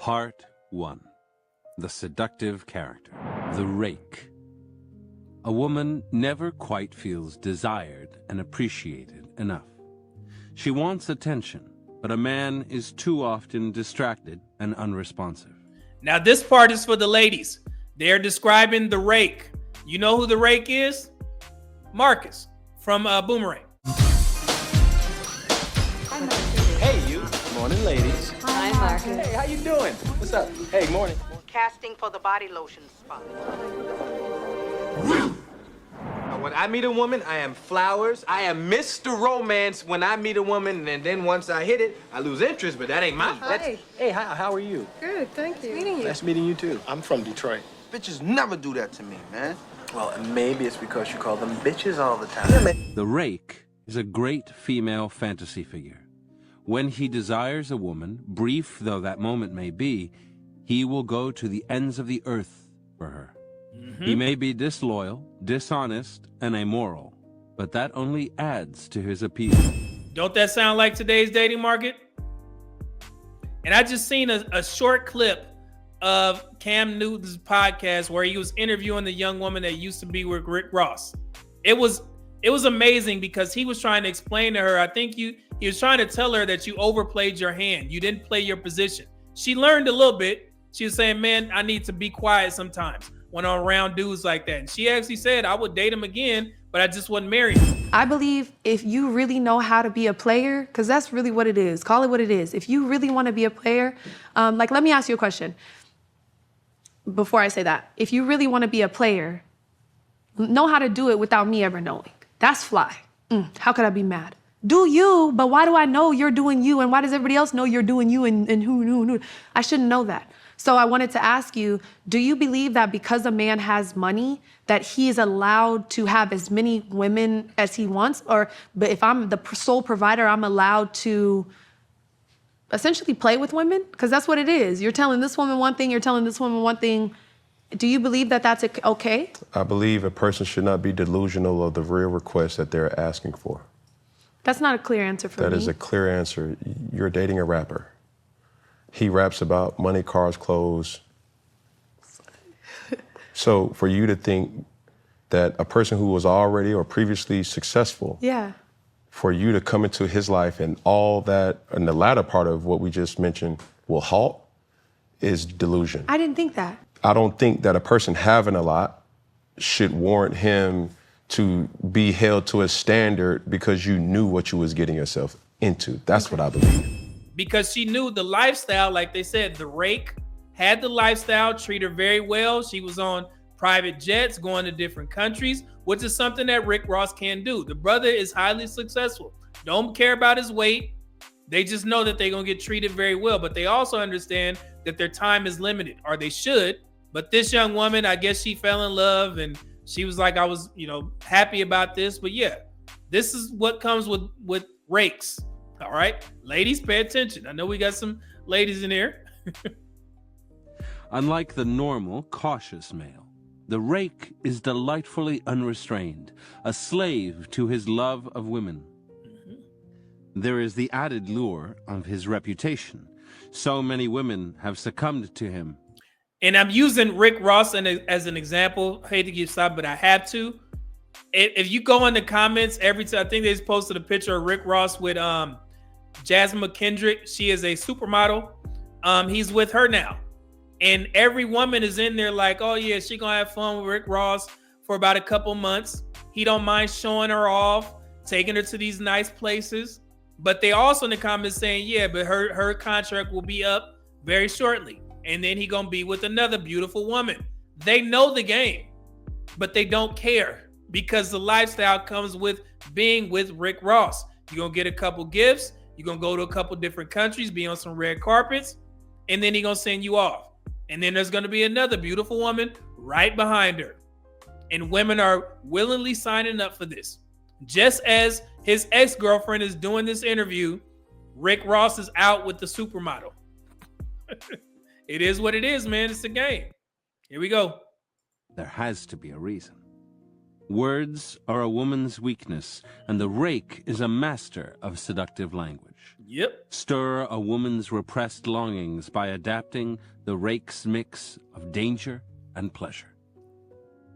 Part 1. The seductive character. The rake. A woman never quite feels desired and appreciated enough. She wants attention, but a man is too often distracted and unresponsive. Now this part is for the ladies. They're describing the rake. You know who the rake is? Marcus from Boomerang. Hey, you. Morning, ladies. Hi, Marcus. Hey, how you doing? What's up? Hey, morning. Casting for the body lotion spot. When I meet a woman, I am flowers. I am Mr. Romance when I meet a woman, and then once I hit it, I lose interest, but that ain't mine. Hi. Hey, how are you? Good, thank you. Meeting you. Nice meeting you, too. I'm from Detroit. Bitches never do that to me, man. Well, maybe it's because you call them bitches all the time. The rake is a great female fantasy figure. When he desires a woman, brief though that moment may be, he will go to the ends of the earth for her. He may be disloyal, dishonest, and amoral, but that only adds to his appeal. Don't that sound like today's dating market? And I just seen a short clip of Cam Newton's podcast where he was interviewing the young woman that used to be with Rick Ross. It was amazing because he was trying to explain to her, I think he was trying to tell her that you overplayed your hand. You didn't play your position. She learned a little bit. She was saying, man, I need to be quiet sometimes when I'm around dudes like that. And she actually said, I would date him again, but I just wouldn't marry him. I believe if you really know how to be a player, because that's really what it is, call it what it is. If you really want to be a player, like, let me ask you a question before I say that. If you really want to be a player, know how to do it without me ever knowing. That's fly. How could I be mad? Do you, but why do I know you're doing you? And why does everybody else know you're doing you and who? I shouldn't know that. So I wanted to ask you, do you believe that because a man has money, that he is allowed to have as many women as he wants? But if I'm the sole provider, I'm allowed to essentially play with women? Because that's what it is. You're telling this woman one thing, you're telling this woman one thing. Do you believe that that's okay? I believe a person should not be delusional of the real request that they're asking for. That's not a clear answer for me. That is a clear answer. You're dating a rapper. He raps about money, cars, clothes. So for you to think that a person who was already or previously successful, Yeah. for you to come into his life and all that, and the latter part of what we just mentioned will halt, is delusion. I didn't think that. I don't think that a person having a lot should warrant him to be held to a standard because you knew what you was getting yourself into. That's what I believe. Because she knew the lifestyle, like they said, the rake had the lifestyle, treat her very well. She was on private jets, going to different countries, which is something that Rick Ross can do. The brother is highly successful. Don't care about his weight. They just know that they're going to get treated very well. But they also understand that their time is limited, or they should. But this young woman, I guess she fell in love and she was like, I was, happy about this. But yeah, this is what comes with rakes. All right, ladies, pay attention. I know we got some ladies in here. Unlike the normal, cautious male, the rake is delightfully unrestrained, a slave to his love of women. There is the added lure of his reputation. So many women have succumbed to him. And I'm using Rick Ross as an example. I hate to get stopped, but I have to. If you go in the comments every time, I think they just posted a picture of Rick Ross with Jasmine McKendrick. She is a supermodel. He's with her now. And every woman is in there like, oh yeah, she gonna have fun with Rick Ross for about a couple months. He don't mind showing her off, taking her to these nice places. But they also in the comments saying, yeah, but her contract will be up very shortly. And then he gonna be with another beautiful woman. They know the game, but they don't care because the lifestyle comes with being with Rick Ross. You're gonna get a couple gifts. You're gonna go to a couple different countries, be on some red carpets, and then he gonna send you off. And then there's gonna be another beautiful woman right behind her. And women are willingly signing up for this. Just as his ex-girlfriend is doing this interview, Rick Ross is out with the supermodel. It is what it is, man. It's a game. Here we go. There has to be a reason. Words are a woman's weakness, and the rake is a master of seductive language. Yep. Stir a woman's repressed longings by adapting the rake's mix of danger and pleasure.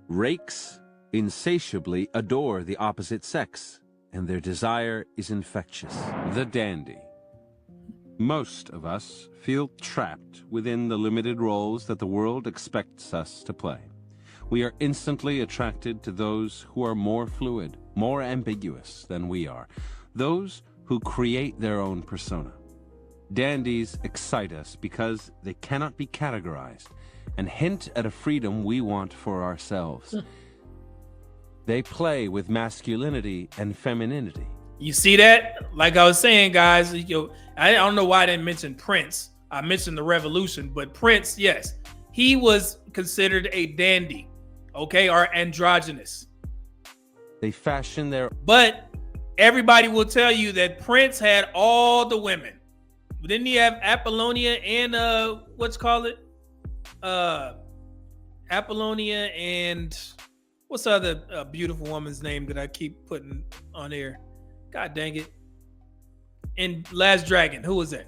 Rakes insatiably adore the opposite sex, and their desire is infectious. The dandy. Most of us feel trapped within the limited roles that the world expects us to play. We are instantly attracted to those who are more fluid, more ambiguous than we are, those who create their own persona. Dandies excite us because they cannot be categorized and hint at a freedom we want for ourselves. They play with masculinity and femininity. You see that? Like I was saying, guys, I don't know why I didn't mention Prince. I mentioned the Revolution, but Prince, yes, he was considered a dandy, okay, or androgynous. They fashion their... But everybody will tell you that Prince had all the women. Didn't he have Apollonia and Apollonia and what's the other beautiful woman's name that I keep putting on here? God dang it. And Last Dragon, who was that?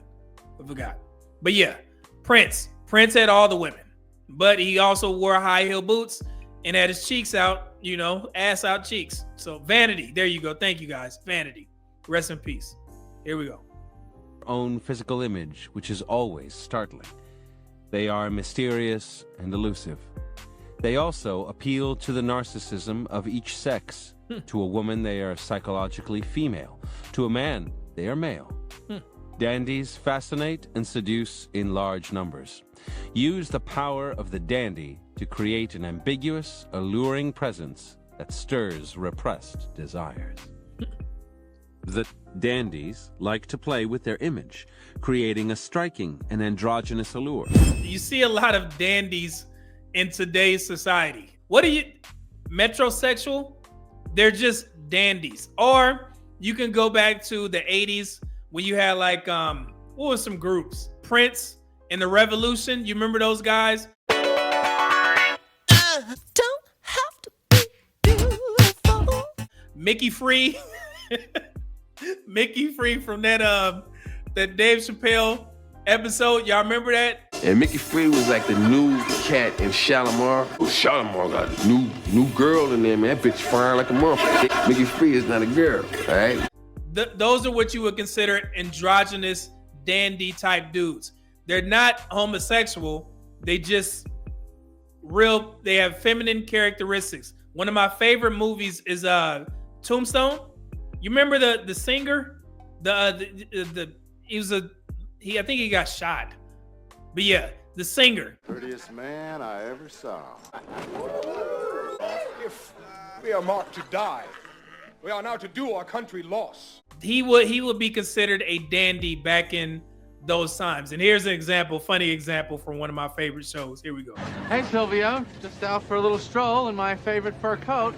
I forgot. But yeah, Prince had all the women, but he also wore high heel boots and had his cheeks out, ass out cheeks. So vanity, there you go. Thank you guys. Vanity. Rest in peace. Here we go. Own physical image, which is always startling. They are mysterious and elusive. They also appeal to the narcissism of each sex. To a woman, they are psychologically female. To a man, they are male. Dandies fascinate and seduce in large numbers. Use the power of the dandy to create an ambiguous, alluring presence that stirs repressed desires. The dandies like to play with their image, creating a striking and androgynous allure. You see a lot of dandies in today's society. What are you, metrosexual? They're just dandies. Or you can go back to the 80s when you had like, what were some groups? Prince and the Revolution. You remember those guys? Don't have to be beautiful. Mickey Free. Mickey Free from that Dave Chappelle episode. Y'all remember that? And Mickey Free was like the new cat in Shalimar. Well, Shalimar got a new girl in there, man. That bitch fine like a motherfucker. Mickey Free is not a girl, all right? Those are what you would consider androgynous dandy type dudes. They're not homosexual. They just they have feminine characteristics. One of my favorite movies is Tombstone. You remember the singer? I think he got shot. But yeah, the singer. Prettiest man I ever saw. If we are marked to die, we are now to do our country loss. He would be considered a dandy back in those times. And here's an example, funny example from one of my favorite shows. Here we go. Hey, Silvio. Just out for a little stroll in my favorite fur coat.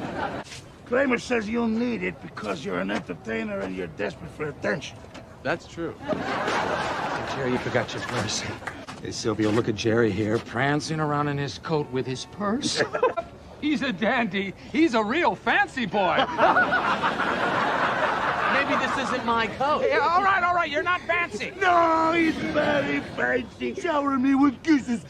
Kramer says you'll need it because you're an entertainer and you're desperate for attention. That's true. Jerry, you forgot your purse. Hey, Silvio, look at Jerry here, prancing around in his coat with his purse. He's a dandy. He's a real fancy boy. Maybe this isn't my coat. Hey, all right. You're not fancy. No, he's very fancy. Showering me with kisses.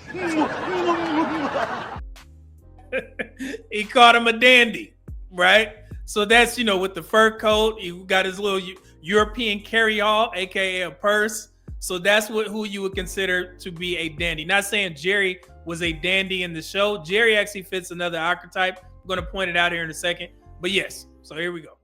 He called him a dandy, right? So that's, with the fur coat. He got his little European carry-all, aka a purse. So that's who you would consider to be a dandy. Not saying Jerry was a dandy in the show. Jerry actually fits another archetype. I'm going to point it out here in a second. But yes, so here we go.